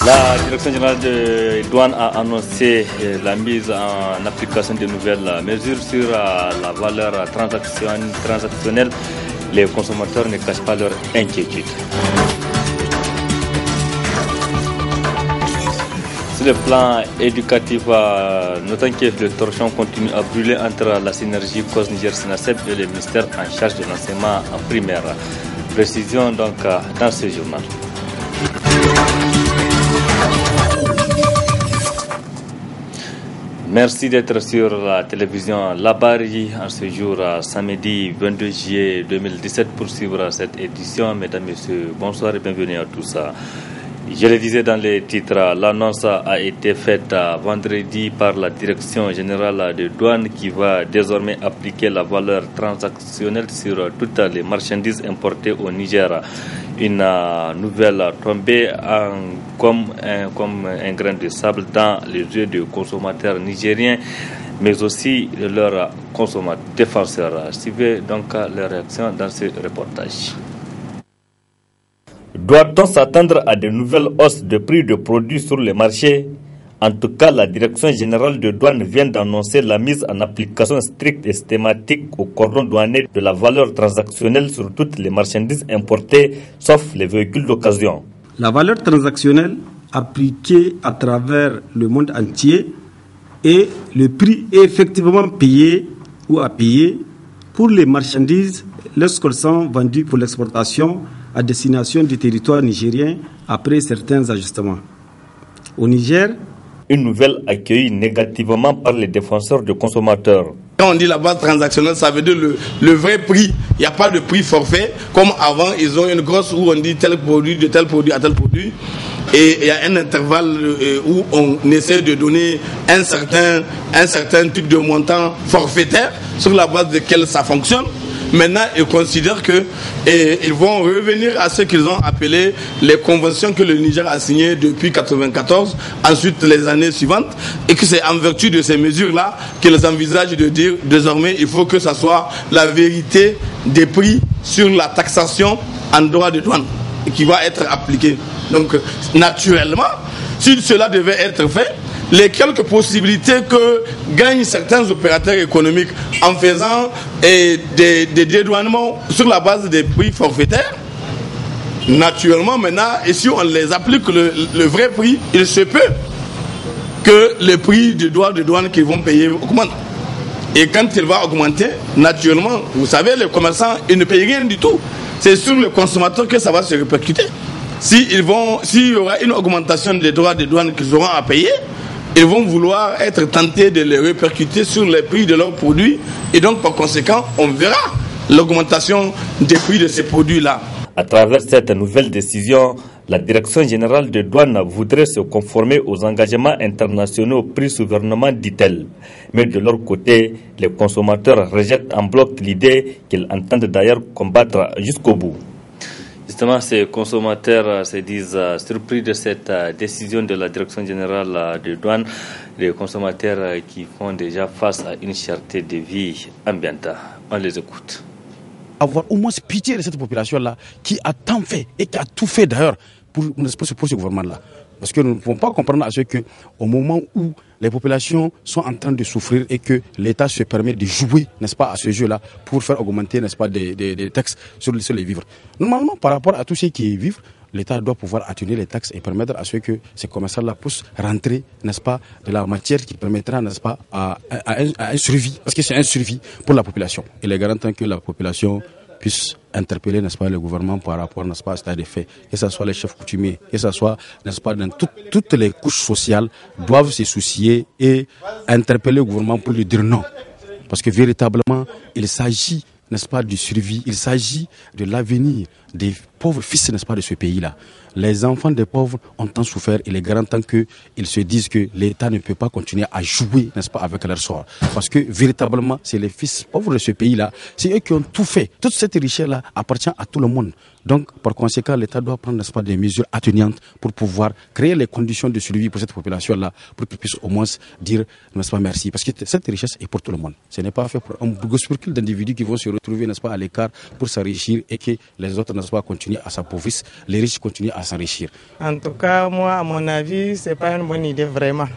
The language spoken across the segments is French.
La Direction générale des douanes a annoncé la mise en application de nouvelles mesures sur la valeur transactionnelle. Les consommateurs ne cachent pas leur inquiétude. Sur le plan éducatif, notons que le torchon continue à brûler entre la synergie COS Niger-Sinaseb et le ministère en charge de l'enseignement en primaire. Précision donc dans ce journal. Merci d'être sur la télévision Labari en ce jour, samedi 22 juillet 2017, pour suivre cette édition. Mesdames, Messieurs, bonsoir et bienvenue à tous. Je le disais dans les titres, l'annonce a été faite vendredi par la Direction générale des douanes qui va désormais appliquer la valeur transactionnelle sur toutes les marchandises importées au Niger. Une nouvelle tombée comme un grain de sable dans les yeux des consommateurs nigériens, mais aussi de leurs consommateurs défenseurs. Suivez donc les réactions dans ce reportage. Doit-on s'attendre à de nouvelles hausses de prix de produits sur les marchés? En tout cas, la Direction générale de douane vient d'annoncer la mise en application stricte et systématique au cordon douanier de la valeur transactionnelle sur toutes les marchandises importées, sauf les véhicules d'occasion. La valeur transactionnelle appliquée à travers le monde entier est le prix effectivement payé ou à payer pour les marchandises lorsqu'elles sont vendues pour l'exportation à destination du territoire nigérien après certains ajustements. Au Niger, une nouvelle accueillie négativement par les défenseurs de consommateurs. Quand on dit la base transactionnelle, ça veut dire le vrai prix. Il n'y a pas de prix forfait. Comme avant, ils ont une grosse où on dit tel produit, de tel produit à tel produit. Et il y a un intervalle où on essaie de donner un certain type de montant forfaitaire sur la base duquel ça fonctionne. Maintenant, ils considèrent qu'ils vont revenir à ce qu'ils ont appelé les conventions que le Niger a signées depuis 1994, ensuite les années suivantes, et que c'est en vertu de ces mesures-là qu'ils envisagent de dire désormais il faut que ça soit la vérité des prix sur la taxation en droit de douane qui va être appliquée. Donc, naturellement, si cela devait être fait, les quelques possibilités que gagnent certains opérateurs économiques en faisant des dédouanements sur la base des prix forfaitaires, naturellement maintenant, et si on les applique le vrai prix, il se peut que le prix du droit de douane qu'ils vont payer augmente. Et quand il va augmenter, naturellement, vous savez, les commerçants, ils ne payent rien du tout. C'est sur le consommateur que ça va se répercuter. S'il y aura une augmentation des droits de douane qu'ils auront à payer, ils vont vouloir être tentés de les répercuter sur les prix de leurs produits. Et donc, par conséquent, on verra l'augmentation des prix de ces produits-là. À travers cette nouvelle décision, la Direction générale de douane voudrait se conformer aux engagements internationaux pris sous gouvernement, dit-elle. Mais de leur côté, les consommateurs rejettent en bloc l'idée qu'ils entendent d'ailleurs combattre jusqu'au bout. Justement, ces consommateurs se disent surpris de cette décision de la Direction générale de douane, des consommateurs qui font déjà face à une cherté de vie ambiante. On les écoute. Avoir au moins pitié de cette population-là qui a tant fait et qui a tout fait d'ailleurs pour ce gouvernement-là. Parce que nous ne pouvons pas comprendre à ce qu'au moment où les populations sont en train de souffrir et que l'État se permet de jouer, n'est-ce pas, à ce jeu-là pour faire augmenter, n'est-ce pas, des taxes sur les vivres. Normalement, par rapport à tout ce qui est vivre, l'État doit pouvoir atténuer les taxes et permettre à ce que ces commerçants-là puissent rentrer, n'est-ce pas, de la matière qui permettra, n'est-ce pas, à un survie. Parce que c'est un survie pour la population. Il est garanti que la population puisse interpeller, n'est-ce pas, le gouvernement par rapport, n'est-ce pas, à cet état de fait, que ce soit les chefs coutumiers, que ce soit, n'est-ce pas, dans toutes les couches sociales doivent se soucier et interpeller le gouvernement pour lui dire non. Parce que véritablement, il s'agit, n'est-ce pas, du survie, il s'agit de l'avenir des pauvres fils, n'est-ce pas, de ce pays-là. Les enfants des pauvres ont tant souffert, il est garanti qu'ils se disent que l'État ne peut pas continuer à jouer, n'est-ce pas, avec leur sort. Parce que véritablement, c'est les fils pauvres de ce pays-là, c'est eux qui ont tout fait. Toute cette richesse-là appartient à tout le monde. Donc, par conséquent, l'État doit prendre, n'est-ce pas, des mesures atténuantes pour pouvoir créer les conditions de survie pour cette population-là, pour qu'ils puissent au moins dire, n'est-ce pas, merci. Parce que cette richesse est pour tout le monde. Ce n'est pas fait pour un groupuscule d'individus qui vont se retrouver, n'est-ce pas, à l'écart pour s'enrichir et que les autres, n'est-ce pas, continuent à s'appauvrir, les riches continuent à s'enrichir. En tout cas, moi, à mon avis, c'est pas une bonne idée vraiment.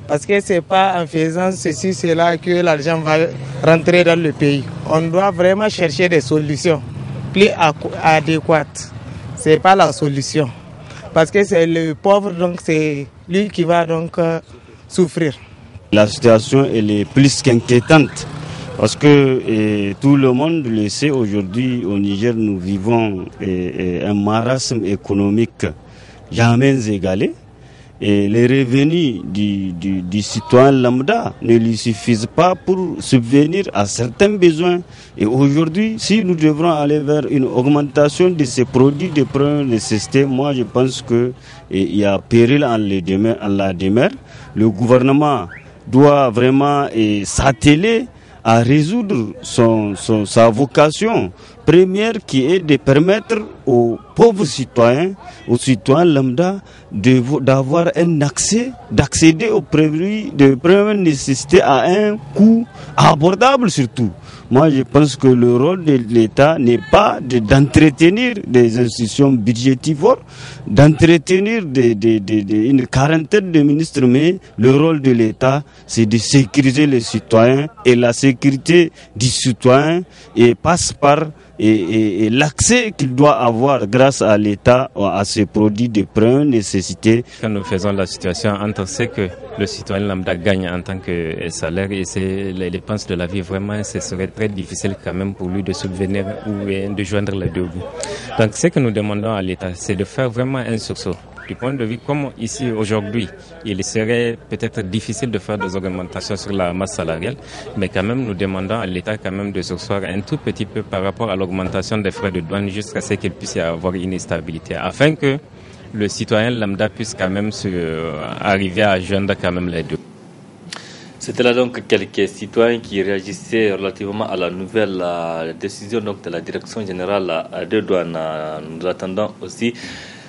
Parce que c'est pas en faisant ceci, cela que l'argent va rentrer dans le pays. On doit vraiment chercher des solutions plus adéquates. C'est pas la solution. Parce que c'est le pauvre, donc c'est lui qui va donc souffrir. La situation elle est plus qu'inquiétante parce que tout le monde le sait aujourd'hui au Niger, nous vivons un marasme économique jamais égalé. Et les revenus du citoyen lambda ne lui suffisent pas pour subvenir à certains besoins. Et aujourd'hui, si nous devrons aller vers une augmentation de ces produits de première nécessité, moi je pense qu'il y a péril en la demeure. Le gouvernement doit vraiment s'atteler à résoudre sa vocation première qui est de permettre aux pauvres citoyens, aux citoyens lambda, d'avoir un accès, d'accéder aux produits de première nécessité à un coût abordable surtout. Moi, je pense que le rôle de l'État n'est pas d'entretenir des institutions budgétivores, d'entretenir une quarantaine de ministres, mais le rôle de l'État, c'est de sécuriser les citoyens et la sécurité du citoyen passe par l'accès qu'il doit avoir grâce à l'État à ces produits de première nécessité. Quand nous faisons la situation entre ce que le citoyen lambda gagne en tant que salaire et les dépenses de la vie, vraiment ce serait très difficile quand même pour lui de subvenir ou de joindre les deux bouts. Donc ce que nous demandons à l'État, c'est de faire vraiment un sursaut. Du point de vue comme ici aujourd'hui, il serait peut-être difficile de faire des augmentations sur la masse salariale, mais quand même nous demandons à l'État quand même de surseoir un tout petit peu par rapport à l'augmentation des frais de douane jusqu'à ce qu'il puisse y avoir une stabilité, afin que le citoyen lambda puisse quand même arriver à joindre quand même les deux. C'était là donc quelques citoyens qui réagissaient relativement à la nouvelle décision donc de la Direction générale de douane. Nous attendons aussi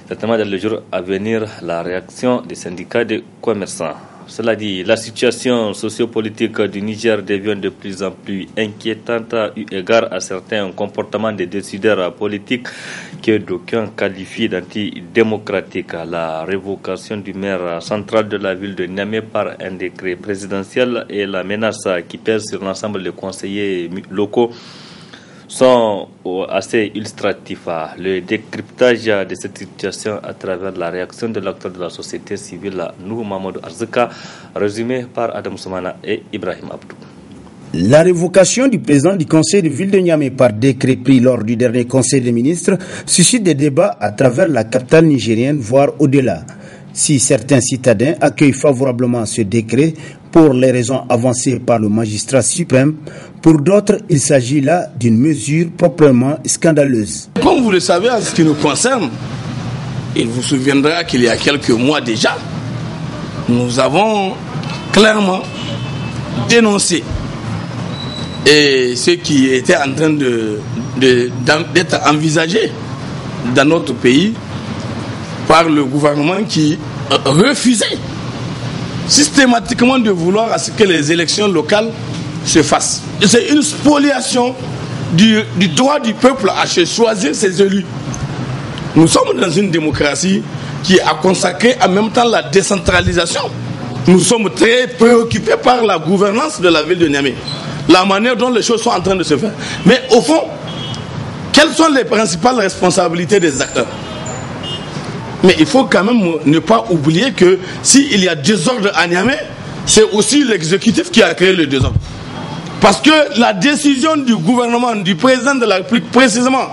certainement dans les jours à venir la réaction des syndicats de commerçants. Cela dit, la situation sociopolitique du Niger devient de plus en plus inquiétante eu égard à certains comportements des décideurs politiques que d'aucuns qualifient d'antidémocratiques. La révocation du maire central de la ville de Niamey par un décret présidentiel et la menace qui pèse sur l'ensemble des conseillers locaux sont assez illustratifs. Le décryptage de cette situation à travers la réaction de l'acteur de la société civile, Nuhu Mamadou Arzika, résumé par Adam Soumana et Ibrahim Abdou. La révocation du président du conseil de ville de Niamey par décret pris lors du dernier conseil des ministres suscite des débats à travers la capitale nigérienne, voire au-delà. Si certains citadins accueillent favorablement ce décret pour les raisons avancées par le magistrat suprême, pour d'autres, il s'agit là d'une mesure proprement scandaleuse. Comme vous le savez, en ce qui nous concerne, il vous souviendra qu'il y a quelques mois déjà, nous avons clairement dénoncé ce qui était en train d'être envisagé dans notre pays par le gouvernement qui refusait systématiquement de vouloir à ce que les élections locales se fassent. C'est une spoliation du droit du peuple à choisir ses élus. Nous sommes dans une démocratie qui a consacré en même temps la décentralisation. Nous sommes très préoccupés par la gouvernance de la ville de Niamey, la manière dont les choses sont en train de se faire. Mais au fond, quelles sont les principales responsabilités des acteurs ? Mais il faut quand même ne pas oublier que s'il y a désordre à Niamey, c'est aussi l'exécutif qui a créé le désordre. Parce que la décision du gouvernement, du président de la République précisément,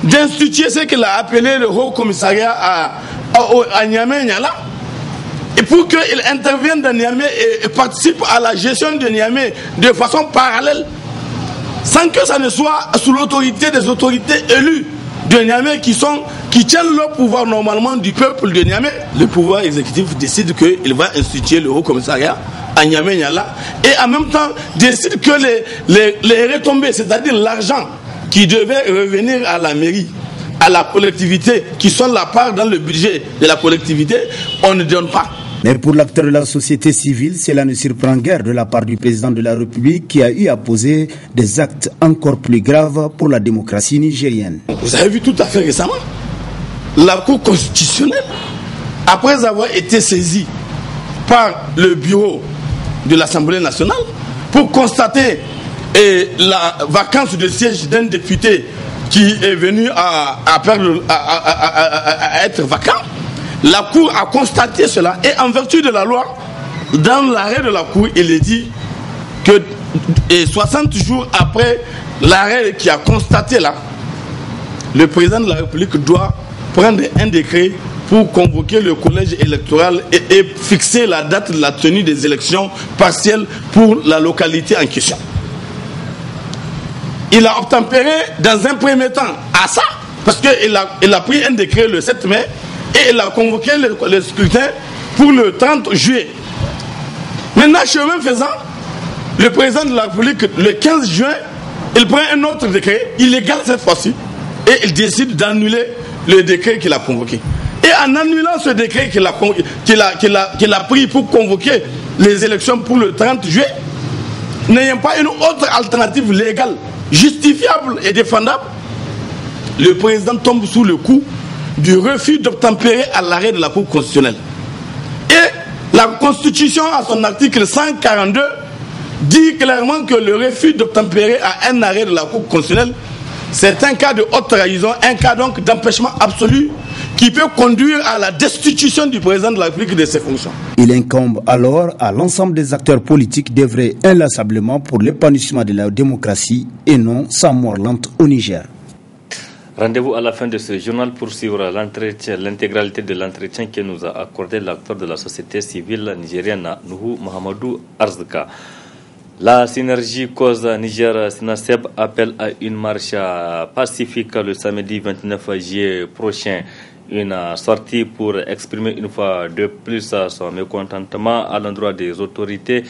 d'instituer ce qu'il a appelé le Haut Commissariat à Niamey-Niala, et pour qu'il intervienne dans Niamey et participe à la gestion de Niamey de façon parallèle, sans que ça ne soit sous l'autorité des autorités élues de Niamey qui tiennent leur pouvoir normalement du peuple de Niamey. Le pouvoir exécutif décide qu'il va instituer le Haut Commissariat à Niamey-Niala et en même temps décide que les retombées, c'est-à-dire l'argent qui devait revenir à la mairie, à la collectivité, qui sont la part dans le budget de la collectivité, on ne donne pas. Mais pour l'acteur de la société civile, cela ne surprend guère de la part du président de la République qui a eu à poser des actes encore plus graves pour la démocratie nigérienne. Vous avez vu tout à fait récemment, la Cour constitutionnelle, après avoir été saisie par le bureau de l'Assemblée nationale pour constater la vacance de siège d'un député qui est venu à être vacant, la Cour a constaté cela et en vertu de la loi, dans l'arrêt de la Cour, il est dit que 60 jours après l'arrêt qui a constaté là, le président de la République doit prendre un décret pour convoquer le collège électoral et fixer la date de la tenue des élections partielles pour la localité en question. Il a obtempéré dans un premier temps à ça, parce qu'il a pris un décret le 7 mai et il a convoqué le scrutin pour le 30 juillet. Maintenant, chemin faisant, le président de la République, le 15 juin, il prend un autre décret, illégal cette fois-ci, et il décide d'annuler le décret qu'il a convoqué. Et en annulant ce décret qu'il a pris pour convoquer les élections pour le 30 juillet, n'ayant pas une autre alternative légale, justifiable et défendable, le président tombe sous le coup du refus d'obtempérer à l'arrêt de la Cour constitutionnelle. Et la Constitution, à son article 142, dit clairement que le refus d'obtempérer à un arrêt de la Cour constitutionnelle, c'est un cas de haute trahison, un cas donc d'empêchement absolu qui peut conduire à la destitution du président de la République de ses fonctions. Il incombe alors à l'ensemble des acteurs politiques d'œuvrer inlassablement pour l'épanouissement de la démocratie et non sans mort lente au Niger. Rendez-vous à la fin de ce journal pour suivre l'intégralité de l'entretien que nous a accordé l'acteur de la société civile nigérienne, Nuhu Mohamedou Arzika. La synergie cause Niger-Sinaseb appelle à une marche pacifique le samedi 29 juillet prochain. Une sortie pour exprimer une fois de plus son mécontentement à l'endroit des autorités,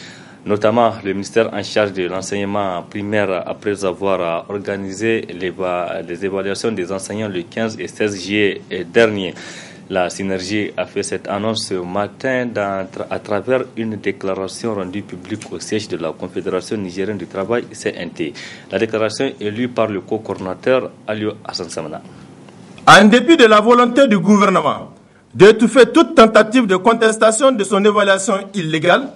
notamment le ministère en charge de l'enseignement primaire, après avoir organisé les évaluations des enseignants le 15 et 16 juillet dernier. La synergie a fait cette annonce ce matin à travers une déclaration rendue publique au siège de la Confédération nigérienne du travail, CNT. La déclaration est lue par le co-coordinateur Alio Hassan Samana. En dépit de la volonté du gouvernement d'étouffer toute tentative de contestation de son évaluation illégale,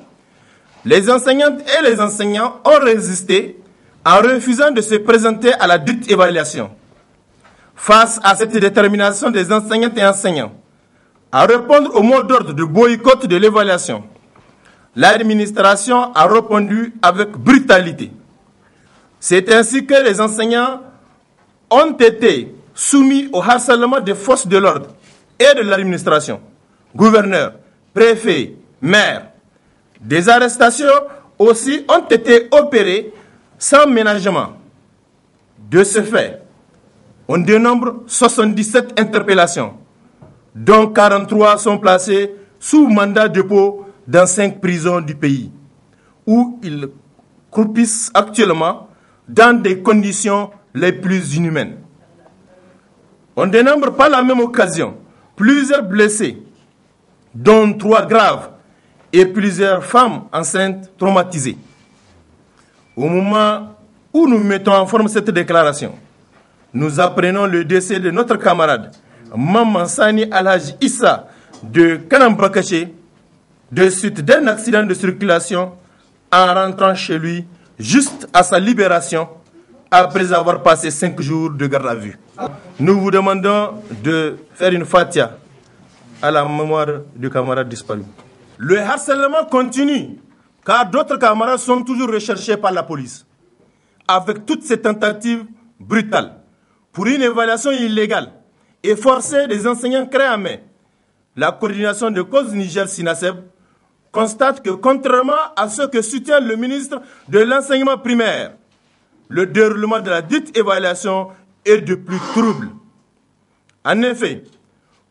les enseignantes et les enseignants ont résisté en refusant de se présenter à la dite évaluation. Face à cette détermination des enseignantes et enseignants à répondre au mot d'ordre de boycott de l'évaluation, l'administration a répondu avec brutalité. C'est ainsi que les enseignants ont été soumis au harcèlement des forces de l'ordre et de l'administration, gouverneurs, préfets, maires. Des arrestations aussi ont été opérées sans ménagement. De ce fait, on dénombre 77 interpellations, dont 43 sont placées sous mandat de dépôt dans 5 prisons du pays, où ils croupissent actuellement dans des conditions les plus inhumaines. On dénombre par la même occasion plusieurs blessés, dont 3 graves, et plusieurs femmes enceintes traumatisées. Au moment où nous mettons en forme cette déclaration, nous apprenons le décès de notre camarade Maman Sani Alhaji Issa de Kanambakaché, de suite d'un accident de circulation en rentrant chez lui juste à sa libération après avoir passé 5 jours de garde à vue. Nous vous demandons de faire une fatia à la mémoire du camarade disparu. Le harcèlement continue car d'autres camarades sont toujours recherchés par la police avec toutes ces tentatives brutales pour une évaluation illégale et forcée des enseignants créés à main. La coordination de cause Niger-Sinaseb constate que contrairement à ce que soutient le ministre de l'enseignement primaire, le déroulement de la dite évaluation est de plus trouble. En effet,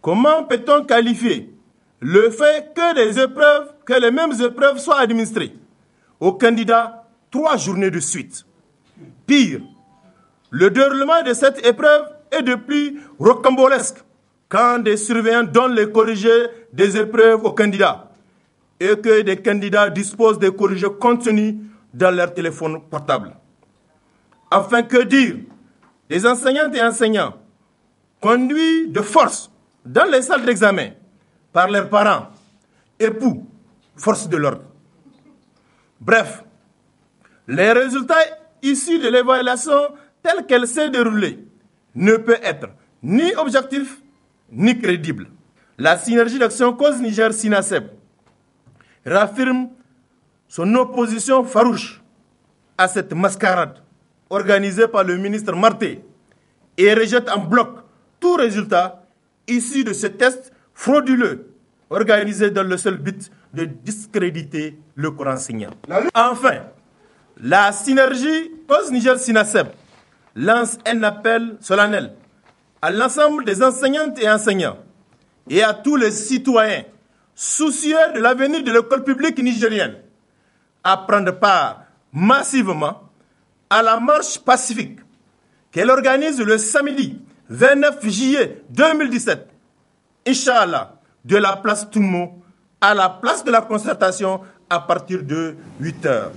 comment peut-on qualifier le fait que les mêmes épreuves soient administrées aux candidats 3 journées de suite? Pire, le déroulement de cette épreuve est de plus rocambolesque quand des surveillants donnent les corrigés des épreuves aux candidats et que des candidats disposent des corrigés contenus dans leur téléphone portable. Enfin, que dire des enseignantes et enseignants conduits de force dans les salles d'examen par leurs parents, époux, forces de l'ordre. Bref, les résultats issus de l'évaluation telle qu'elle s'est déroulée ne peut être ni objectif ni crédible. La synergie d'action Cause Niger SYNACEB réaffirme son opposition farouche à cette mascarade organisée par le ministre Marté et rejette en bloc tout résultat issu de ce test frauduleux organisé dans le seul but de discréditer le corps enseignant. Enfin, la synergie Cause Niger SYNACEB lance un appel solennel à l'ensemble des enseignantes et enseignants et à tous les citoyens soucieux de l'avenir de l'école publique nigérienne à prendre part massivement à la marche pacifique qu'elle organise le samedi 29 juillet 2017, Inch'Allah, de la place Toumo à la place de la concertation à partir de 8h.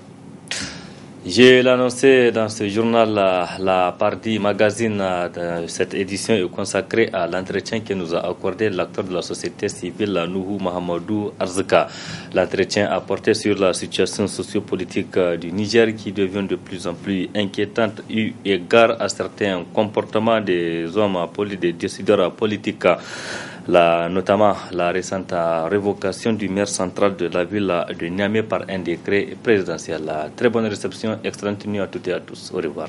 Je l'ai annoncé dans ce journal, la partie magazine de cette édition est consacrée à l'entretien que nous a accordé l'acteur de la société civile, Nuhu Mahamadou Arzika. L'entretien a porté sur la situation sociopolitique du Niger qui devient de plus en plus inquiétante eu égard à certains comportements des hommes, des décideurs politiques. Notamment la récente révocation du maire central de la ville de Niamey par un décret présidentiel. Très bonne réception, excellente nuit à toutes et à tous. Au revoir.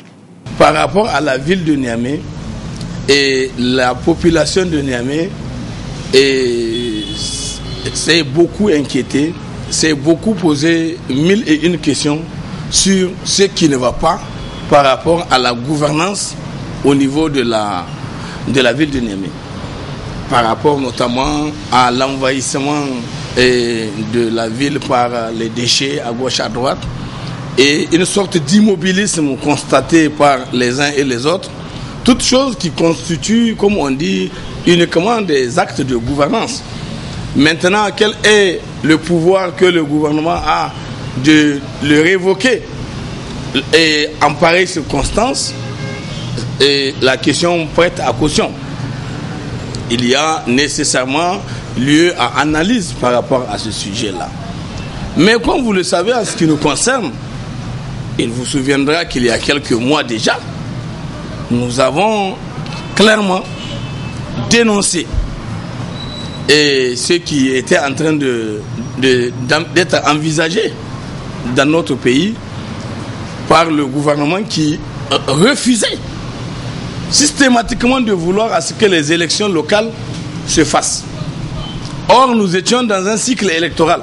Par rapport à la ville de Niamey et la population de Niamey, c'est beaucoup inquiété, c'est beaucoup posé 1001 questions sur ce qui ne va pas par rapport à la gouvernance au niveau de la ville de Niamey. Par rapport notamment à l'envahissement de la ville par les déchets à gauche à droite et une sorte d'immobilisme constaté par les uns et les autres, toutes choses qui constituent, comme on dit, uniquement des actes de gouvernance. Maintenant, quel est le pouvoir que le gouvernement a de le révoquer et en pareille circonstance, et la question prête à caution. Il y a nécessairement lieu à analyse par rapport à ce sujet-là. Mais comme vous le savez, en ce qui nous concerne, il vous souviendra qu'il y a quelques mois déjà, nous avons clairement dénoncé ce qui était en train d'être envisagé dans notre pays par le gouvernement qui refusait systématiquement de vouloir à ce que les élections locales se fassent. Or, nous étions dans un cycle électoral.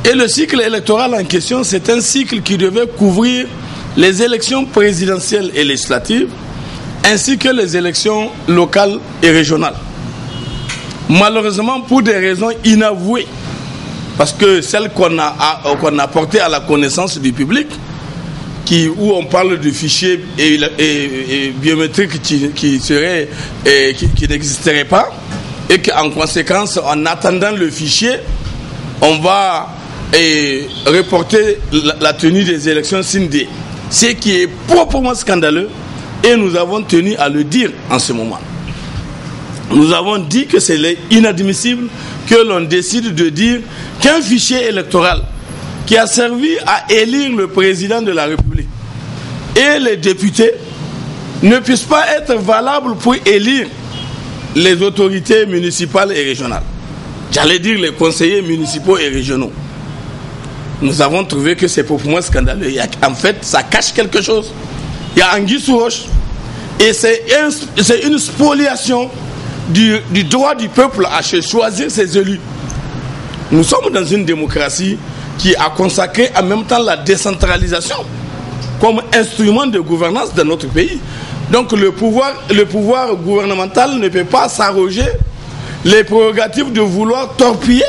Et le cycle électoral en question, c'est un cycle qui devait couvrir les élections présidentielles et législatives, ainsi que les élections locales et régionales. Malheureusement, pour des raisons inavouées, parce que celles qu'on a portées à la connaissance du public, où on parle de fichiers biométriques qui n'existeraient pas, et qu'en conséquence, en attendant le fichier, on va reporter la tenue des élections SINDE, ce qui est proprement scandaleux, et nous avons tenu à le dire en ce moment. Nous avons dit que c'est inadmissible que l'on décide de dire qu'un fichier électoral qui a servi à élire le président de la République et les députés ne puisse pas être valable pour élire les autorités municipales et régionales. J'allais dire les conseillers municipaux et régionaux. Nous avons trouvé que c'est proprement scandaleux. En fait, ça cache quelque chose. Il y a anguille sous roche. Et c'est une spoliation du droit du peuple à choisir ses élus. Nous sommes dans une démocratie qui a consacré en même temps la décentralisation comme instrument de gouvernance de notre pays. Donc le pouvoir gouvernemental ne peut pas s'arroger les prérogatives de vouloir torpiller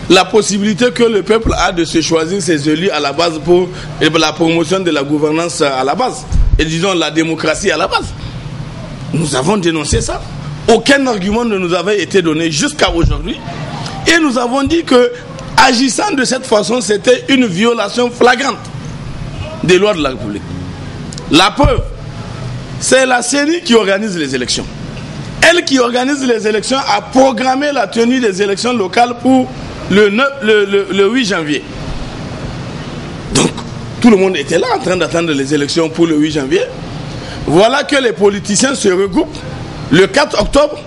la possibilité que le peuple a de se choisir ses élus à la base pour la promotion de la gouvernance à la base. Et disons la démocratie à la base. Nous avons dénoncé ça. Aucun argument ne nous avait été donné jusqu'à aujourd'hui. Et nous avons dit que agissant de cette façon, c'était une violation flagrante des lois de la République. La preuve, c'est la CENI qui organise les élections. Elle qui organise les élections a programmé la tenue des élections locales pour le 8 janvier. Donc, tout le monde était là en train d'attendre les élections pour le 8 janvier. Voilà que les politiciens se regroupent le 4 octobre,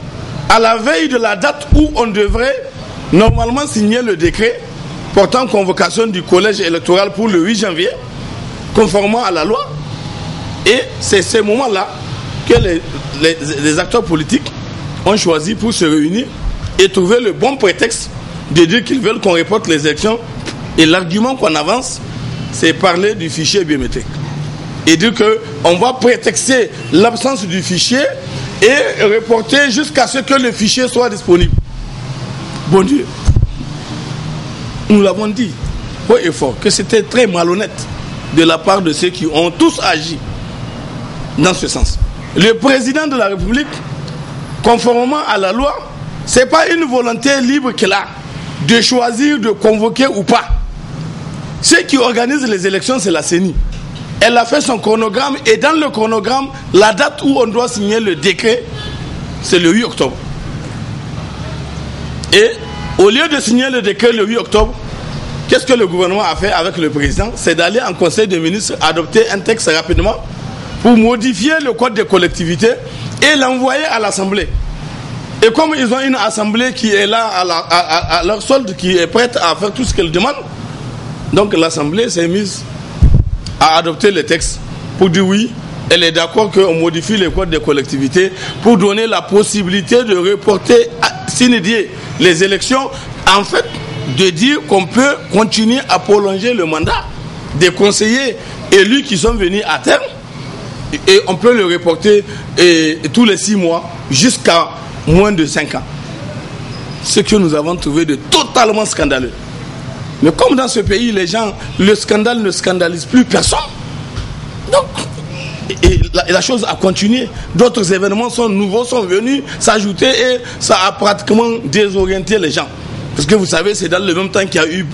à la veille de la date où on devrait normalement signer le décret portant convocation du collège électoral pour le 8 janvier, conformément à la loi. Et c'est ces moments-là que les acteurs politiques ont choisi pour se réunir et trouver le bon prétexte de dire qu'ils veulent qu'on reporte les élections. Et l'argument qu'on avance, c'est parler du fichier biométrique. Et dire qu'on va prétexter l'absence du fichier et reporter jusqu'à ce que le fichier soit disponible. Bon Dieu, nous l'avons dit haut et fort que c'était très malhonnête de la part de ceux qui ont tous agi dans ce sens. Le président de la République, conformément à la loi, ce n'est pas une volonté libre qu'il a de choisir de convoquer ou pas. Ceux qui organisent les élections, c'est la CENI. Elle a fait son chronogramme et dans le chronogramme, la date où on doit signer le décret, c'est le 8 octobre. Et au lieu de signer le décret le 8 octobre, qu'est-ce que le gouvernement a fait avec le président? C'est d'aller en conseil des ministres, adopter un texte rapidement pour modifier le code des collectivités et l'envoyer à l'Assemblée. Et comme ils ont une Assemblée qui est là à leur solde, qui est prête à faire tout ce qu'elle demande, donc l'Assemblée s'est mise à adopter le texte pour dire oui, elle est d'accord qu'on modifie le code des collectivités pour donner la possibilité de reporter sine die les élections, en fait, de dire qu'on peut continuer à prolonger le mandat des conseillers élus qui sont venus à terme et on peut le reporter tous les 6 mois jusqu'à moins de 5 ans. Ce que nous avons trouvé de totalement scandaleux. Mais comme dans ce pays, les gens, le scandale ne scandalise plus personne. Donc, la chose a continué. D'autres événements sont nouveaux, sont venus s'ajouter et ça a pratiquement désorienté les gens. Parce que vous savez, c'est dans le même temps qu'il y a eu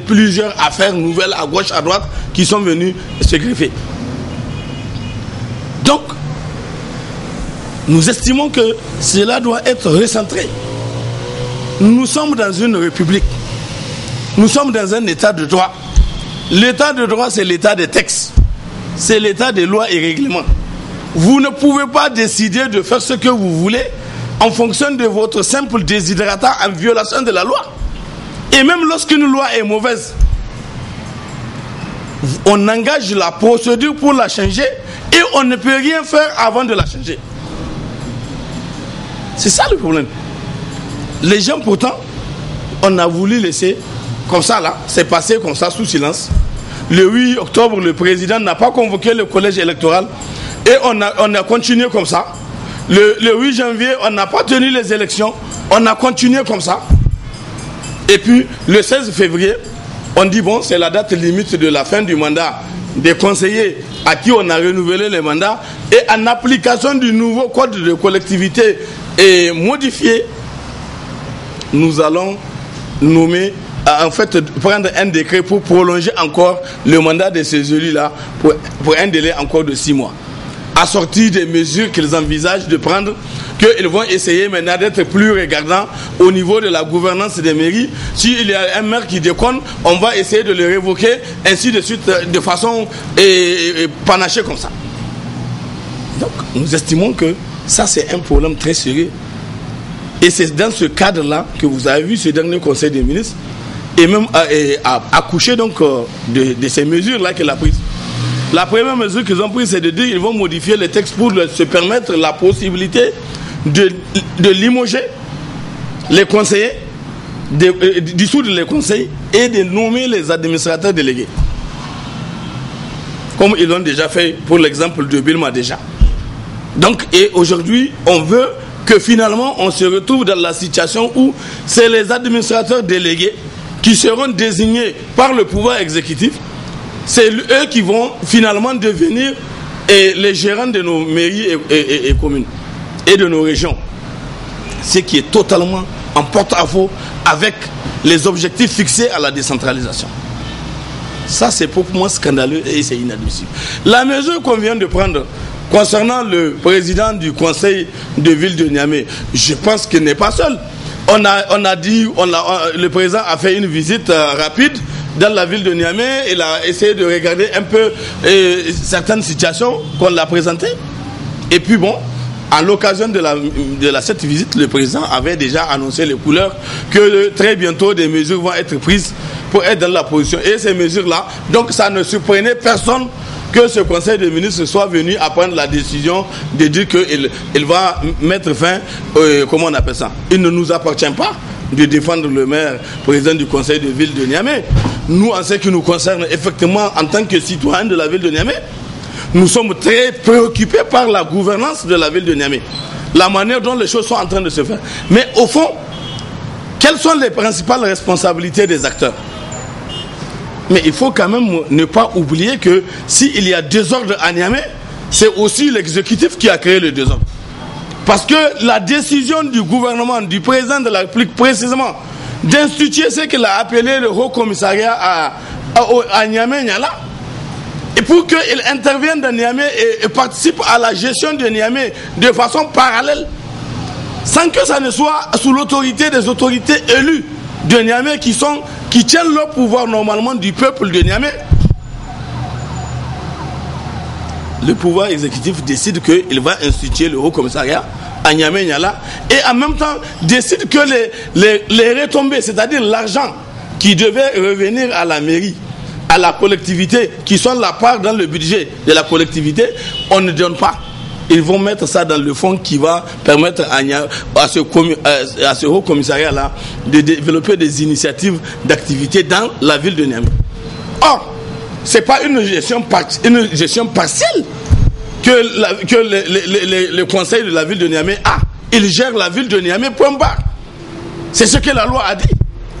plusieurs affaires nouvelles à gauche, à droite qui sont venues se greffer. Donc, nous estimons que cela doit être recentré. Nous sommes dans une république. Nous sommes dans un état de droit. L'état de droit, c'est l'état des textes. C'est l'état des lois et règlements. Vous ne pouvez pas décider de faire ce que vous voulez en fonction de votre simple desiderata en violation de la loi. Et même lorsqu'une loi est mauvaise, on engage la procédure pour la changer et on ne peut rien faire avant de la changer. C'est ça le problème. Les gens pourtant, on a voulu laisser comme ça là, c'est passé comme ça sous silence. Le 8 octobre, le président n'a pas convoqué le collège électoral et on a continué comme ça. Le 8 janvier, on n'a pas tenu les élections, on a continué comme ça. Et puis le 16 février, on dit bon, c'est la date limite de la fin du mandat des conseillers à qui on a renouvelé les mandats et en application du nouveau code de collectivité et modifié, nous allons nommer, en fait, prendre un décret pour prolonger encore le mandat de ces élus-là pour un délai encore de 6 mois. Assorti des mesures qu'ils envisagent de prendre, qu'ils vont essayer maintenant d'être plus regardants au niveau de la gouvernance des mairies. S'il y a un maire qui déconne, on va essayer de le révoquer, ainsi de suite, de façon panachée comme ça. Donc, nous estimons que ça, c'est un problème très sérieux. Et c'est dans ce cadre-là que vous avez vu ce dernier Conseil des ministres et même accoucher donc de ces mesures-là qu'il a prises. La première mesure qu'ils ont prise, c'est de dire qu'ils vont modifier les textes pour se permettre la possibilité de limoger les conseillers, de dissoudre les conseils et de nommer les administrateurs délégués. Comme ils l'ont déjà fait pour l'exemple de Bilma déjà. Donc, et aujourd'hui, on veut que finalement, on se retrouve dans la situation où c'est les administrateurs délégués qui seront désignés par le pouvoir exécutif. C'est eux qui vont finalement devenir les gérants de nos mairies et communes et de nos régions. Ce qui est totalement en porte-à-faux avec les objectifs fixés à la décentralisation. Ça, c'est pour moi scandaleux et c'est inadmissible. La mesure qu'on vient de prendre concernant le président du conseil de ville de Niamey, je pense qu'il n'est pas seul. Le président a fait une visite rapide dans la ville de Niamey. Il a essayé de regarder un peu certaines situations qu'on l'a présentées. Et puis bon, à l'occasion de cette visite, le président avait déjà annoncé les couleurs que très bientôt des mesures vont être prises pour être dans la position. Et ces mesures-là, donc ça ne surprenait personne que ce conseil de ministres soit venu à prendre la décision de dire qu'il va mettre fin, comment on appelle ça. Il ne nous appartient pas de défendre le maire, président du conseil de ville de Niamey. Nous, en ce qui nous concerne, effectivement, en tant que citoyens de la ville de Niamey, nous sommes très préoccupés par la gouvernance de la ville de Niamey. La manière dont les choses sont en train de se faire. Mais au fond, quelles sont les principales responsabilités des acteurs ? Mais il faut quand même ne pas oublier que s'il y a désordre à Niamey, c'est aussi l'exécutif qui a créé le désordre. Parce que la décision du gouvernement, du président de la République précisément, d'instituer ce qu'il a appelé le Haut Commissariat à Niamey-Niala, et pour qu'il intervienne dans Niamey et participe à la gestion de Niamey de façon parallèle, sans que ça ne soit sous l'autorité des autorités élues de Niamey qui tiennent leur pouvoir normalement du peuple de Niamey. Le pouvoir exécutif décide qu'il va instituer le Haut Commissariat à Niamey-Niala et en même temps décide que les retombées, c'est-à-dire l'argent qui devait revenir à la mairie, à la collectivité, qui sont la part dans le budget de la collectivité, on ne donne pas. Ils vont mettre ça dans le fonds qui va permettre à ce Haut Commissariat-là de développer des initiatives d'activité dans la ville de Niamey. Or, ce n'est pas une gestion partielle que le conseil de la ville de Niamey a. Il gère la ville de Niamey, point barre. C'est ce que la loi a dit.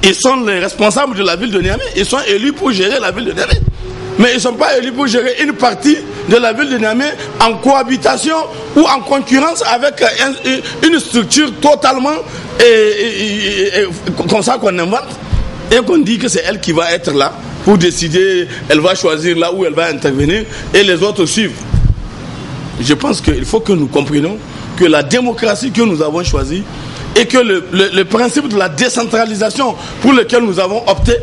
Ils sont les responsables de la ville de Niamey. Ils sont élus pour gérer la ville de Niamey. Mais ils ne sont pas élus pour gérer une partie de la ville de Niamey en cohabitation ou en concurrence avec une structure totalement comme ça qu'on invente et qu'on dit que c'est elle qui va être là pour décider, elle va choisir là où elle va intervenir et les autres suivent. Je pense qu'il faut que nous comprenions que la démocratie que nous avons choisie et que le principe de la décentralisation pour lequel nous avons opté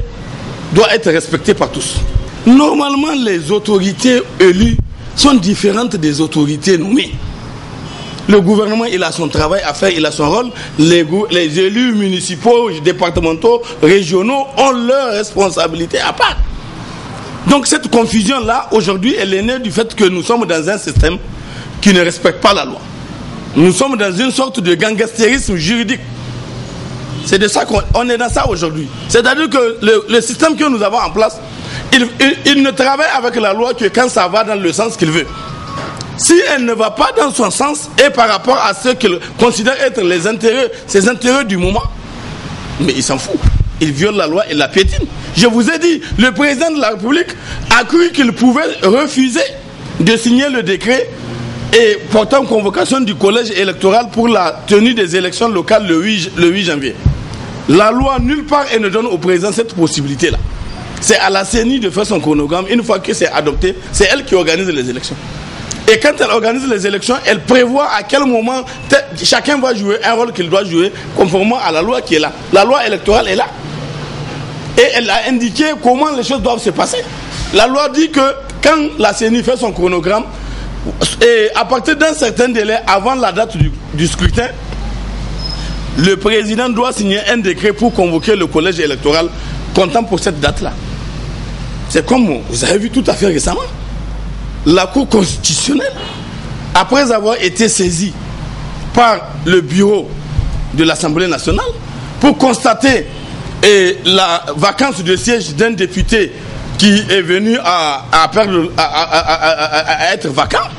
doit être respecté par tous. Normalement, les autorités élues sont différentes des autorités nommées. Le gouvernement, il a son travail à faire, il a son rôle. Les élus municipaux, départementaux, régionaux ont leurs responsabilités à part. Donc cette confusion-là, aujourd'hui, elle est née du fait que nous sommes dans un système qui ne respecte pas la loi. Nous sommes dans une sorte de gangstérisme juridique. C'est de ça qu'on est dans ça aujourd'hui. C'est-à-dire que le système que nous avons en place, il ne travaille avec la loi que quand ça va dans le sens qu'il veut. Si elle ne va pas dans son sens et par rapport à ce qu'il considère être ses intérêts du moment, mais il s'en fout. Il viole la loi et la piétine. Je vous ai dit, le président de la République a cru qu'il pouvait refuser de signer le décret et portant convocation du collège électoral pour la tenue des élections locales le 8 janvier. La loi nulle part et ne donne au président cette possibilité-là. C'est à la CENI de faire son chronogramme. Une fois que c'est adopté, c'est elle qui organise les élections. Et quand elle organise les élections, elle prévoit à quel moment chacun va jouer un rôle qu'il doit jouer conformément à la loi qui est là. La loi électorale est là. Et elle a indiqué comment les choses doivent se passer. La loi dit que quand la CENI fait son chronogramme, et à partir d'un certain délai avant la date du scrutin, le président doit signer un décret pour convoquer le collège électoral comptant pour cette date-là. C'est comme vous avez vu tout à fait récemment. La Cour constitutionnelle, après avoir été saisie par le bureau de l'Assemblée nationale pour constater la vacance de siège d'un député qui est venu à être vacant,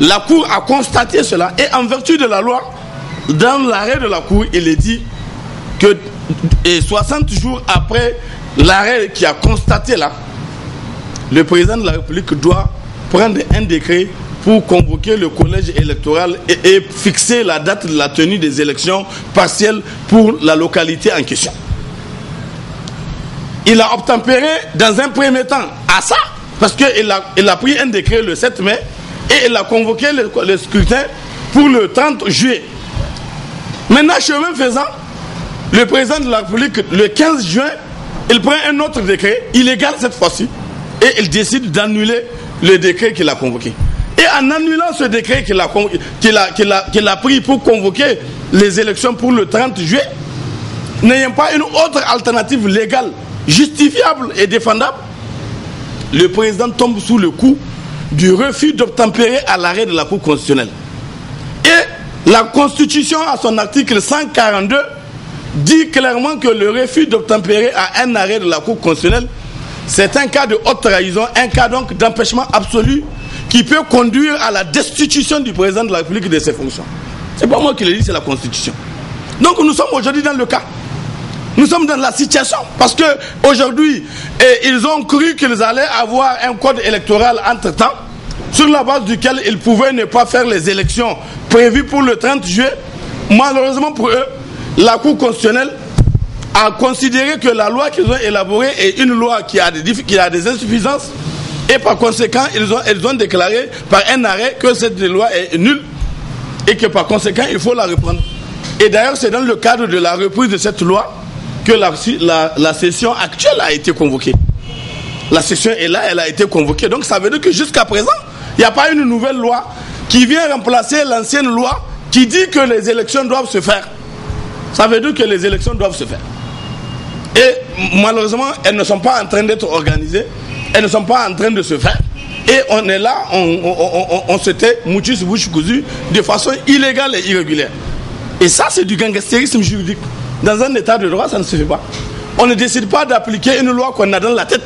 la Cour a constaté cela et en vertu de la loi, dans l'arrêt de la Cour, il est dit que 60 jours après l'arrêt qui a constaté là, le président de la République doit prendre un décret pour convoquer le collège électoral et fixer la date de la tenue des élections partielles pour la localité en question. Il a obtempéré dans un premier temps à ça, parce qu'il a pris un décret le 7 mai et il a convoqué le scrutin pour le 30 juillet. Maintenant, chemin faisant, le président de la République, le 15 juin, il prend un autre décret, illégal cette fois-ci, et il décide d'annuler le décret qu'il a convoqué. Et en annulant ce décret qu'il a pris pour convoquer les élections pour le 30 juillet, n'ayant pas une autre alternative légale, justifiable et défendable, le président tombe sous le coup du refus d'obtempérer à l'arrêt de la Cour constitutionnelle. Et la Constitution, à son article 142, dit clairement que le refus d'obtempérer à un arrêt de la Cour constitutionnelle, c'est un cas de haute trahison, un cas donc d'empêchement absolu qui peut conduire à la destitution du président de la République de ses fonctions. C'est pas moi qui le dis, c'est la Constitution. Donc nous sommes aujourd'hui dans le cas. Nous sommes dans la situation parce que aujourd'hui, ils ont cru qu'ils allaient avoir un code électoral entre-temps sur la base duquel ils pouvaient ne pas faire les élections prévues pour le 30 juillet. Malheureusement pour eux, la Cour constitutionnelle a considéré que la loi qu'ils ont élaborée est une loi qui a des insuffisances et par conséquent, ils ont déclaré par un arrêt que cette loi est nulle et que par conséquent, il faut la reprendre. Et d'ailleurs, c'est dans le cadre de la reprise de cette loi que la session actuelle a été convoquée. La session est là, elle a été convoquée. Donc ça veut dire que jusqu'à présent, il n'y a pas une nouvelle loi qui vient remplacer l'ancienne loi qui dit que les élections doivent se faire. Ça veut dire que les élections doivent se faire. Et malheureusement, elles ne sont pas en train d'être organisées, elles ne sont pas en train de se faire. Et on est là, on se tait, moutus, bouche cousue, de façon illégale et irrégulière. Et ça, c'est du gangstérisme juridique. Dans un état de droit, ça ne se fait pas. On ne décide pas d'appliquer une loi qu'on a dans la tête.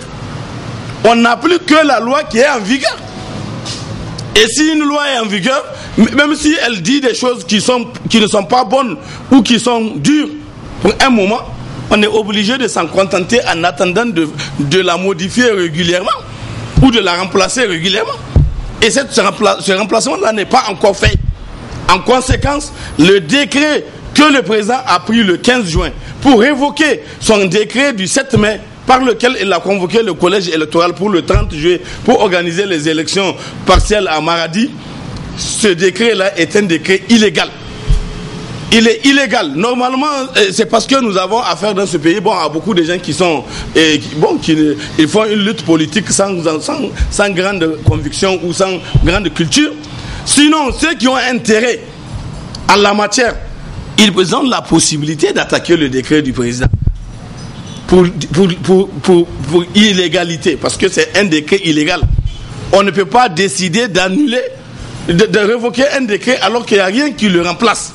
On n'applique que la loi qui est en vigueur. Et si une loi est en vigueur, même si elle dit des choses qui ne sont pas bonnes ou qui sont dures pour un moment, on est obligé de s'en contenter en attendant de la modifier régulièrement ou de la remplacer régulièrement. Et ce remplacement-là n'est pas encore fait. En conséquence, le décret que le président a pris le 15 juin pour révoquer son décret du 7 mai par lequel il a convoqué le collège électoral pour le 30 juillet pour organiser les élections partielles à Maradi, ce décret-là est un décret illégal. Il est illégal. Normalement, c'est parce que nous avons affaire dans ce pays à beaucoup de gens qui ils font une lutte politique sans grande conviction ou sans grande culture. Sinon, ceux qui ont intérêt en la matière, ils ont la possibilité d'attaquer le décret du président pour illégalité, parce que c'est un décret illégal. On ne peut pas décider d'annuler, de révoquer un décret alors qu'il n'y a rien qui le remplace.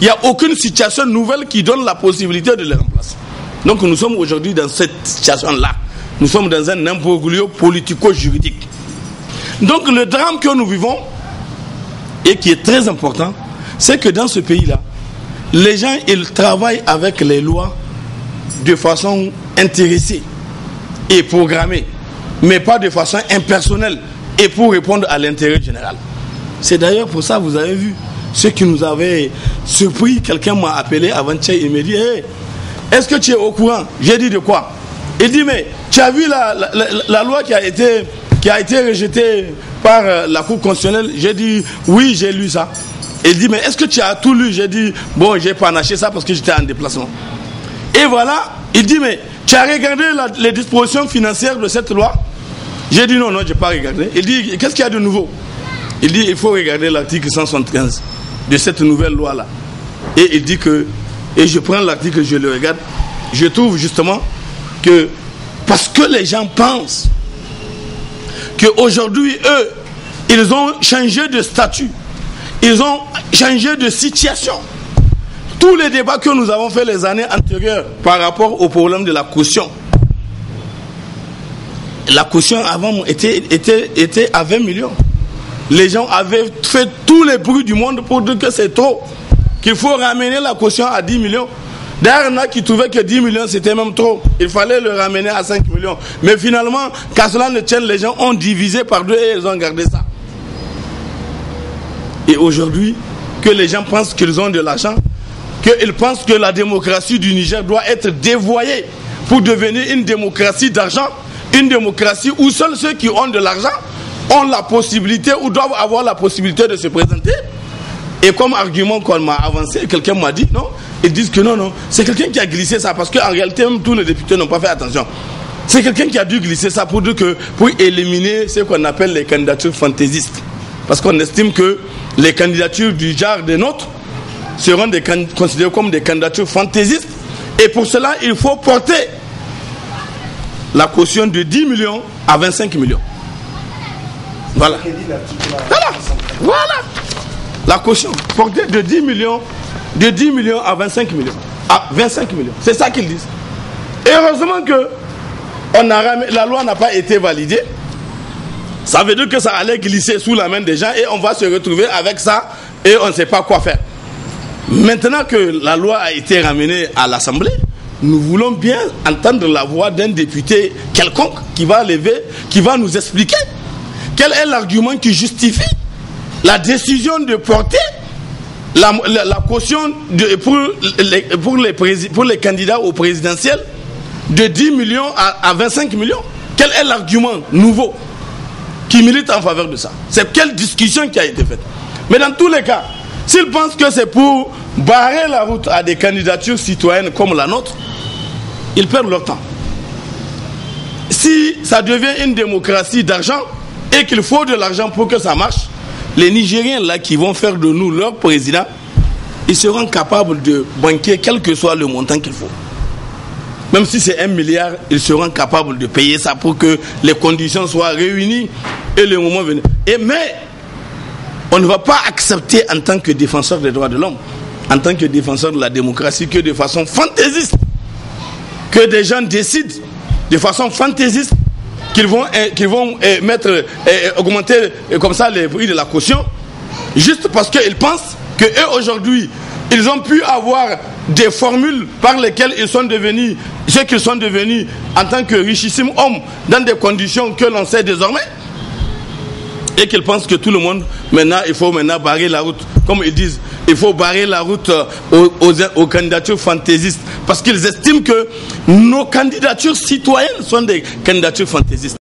Il n'y a aucune situation nouvelle qui donne la possibilité de le remplacer. Donc nous sommes aujourd'hui dans cette situation-là. Nous sommes dans un imbroglio politico-juridique. Donc le drame que nous vivons, et qui est très important, c'est que dans ce pays-là, les gens, ils travaillent avec les lois de façon intéressée et programmée, mais pas de façon impersonnelle et pour répondre à l'intérêt général. C'est d'ailleurs pour ça, vous avez vu, ce qui nous avait surpris, quelqu'un m'a appelé avant-hier, il m'a dit hey, est-ce que tu es au courant? J'ai dit de quoi? Il dit mais tu as vu la loi qui a été rejetée par la Cour constitutionnelle? J'ai dit oui, j'ai lu ça. Il dit mais est-ce que tu as tout lu? J'ai dit bon, j'ai panaché ça parce que j'étais en déplacement. Et voilà, il dit mais tu as regardé les dispositions financières de cette loi? J'ai dit non, je n'ai pas regardé. Il dit qu'est-ce qu'il y a de nouveau? Il dit il faut regarder l'article 175 de cette nouvelle loi-là. Et il dit que, et je prends l'article, je le regarde, je trouve justement que, parce que les gens pensent qu'aujourd'hui, eux, ils ont changé de statut, ils ont changé de situation. Tous les débats que nous avons fait les années antérieures par rapport au problème de la caution, la caution avant était à 20 millions. Les gens avaient fait tous les bruits du monde pour dire que c'est trop, qu'il faut ramener la caution à 10 millions. D'ailleurs, il y en a qui trouvaient que 10 millions c'était même trop. Il fallait le ramener à 5 millions. Mais finalement, qu'à cela ne tienne, les gens ont divisé par deux et ils ont gardé ça. Et aujourd'hui, que les gens pensent qu'ils ont de l'argent, qu'ils pensent que la démocratie du Niger doit être dévoyée pour devenir une démocratie d'argent, une démocratie où seuls ceux qui ont de l'argent ont la possibilité ou doivent avoir la possibilité de se présenter. Et comme argument qu'on m'a avancé, quelqu'un m'a dit non, ils disent que non, c'est quelqu'un qui a glissé ça parce qu'en réalité, même tous les députés n'ont pas fait attention. C'est quelqu'un qui a dû glisser ça pour dire que pour éliminer ce qu'on appelle les candidatures fantaisistes. Parce qu'on estime que les candidatures du genre des nôtres seront considérées comme des candidatures fantaisistes. Et pour cela, il faut porter la caution de 10 millions à 25 millions. Voilà. La caution portée de 10 millions à 25 millions. À 25 millions. C'est ça qu'ils disent. Et heureusement que la loi n'a pas été validée. Ça veut dire que ça allait glisser sous la main des gens et on va se retrouver avec ça et on ne sait pas quoi faire. Maintenant que la loi a été ramenée à l'Assemblée, nous voulons bien entendre la voix d'un député quelconque qui va nous expliquer quel est l'argument qui justifie la décision de porter la caution pour les candidats au présidentiel de 10 millions à 25 millions. Quel est l'argument nouveau qui milite en faveur de ça? C'est quelle discussion qui a été faite? Mais dans tous les cas, s'ils pensent que c'est pour barrer la route à des candidatures citoyennes comme la nôtre, ils perdent leur temps. Si ça devient une démocratie d'argent et qu'il faut de l'argent pour que ça marche, les Nigériens là qui vont faire de nous leur président, ils seront capables de banquer quel que soit le montant qu'il faut. Même si c'est 1 milliard, ils seront capables de payer ça pour que les conditions soient réunies et le moment venu. Mais on ne va pas accepter en tant que défenseur des droits de l'homme, en tant que défenseur de la démocratie, que de façon fantaisiste, que des gens décident de façon fantaisiste qu'ils vont augmenter comme ça les prix de la caution, juste parce qu'ils pensent qu'eux aujourd'hui, ils ont pu avoir des formules par lesquelles ils sont devenus ce qu'ils sont devenus en tant que richissimes hommes dans des conditions que l'on sait désormais, et qu'ils pensent que tout le monde, il faut barrer la route. Comme ils disent, il faut barrer la route aux candidatures fantaisistes, parce qu'ils estiment que nos candidatures citoyennes sont des candidatures fantaisistes.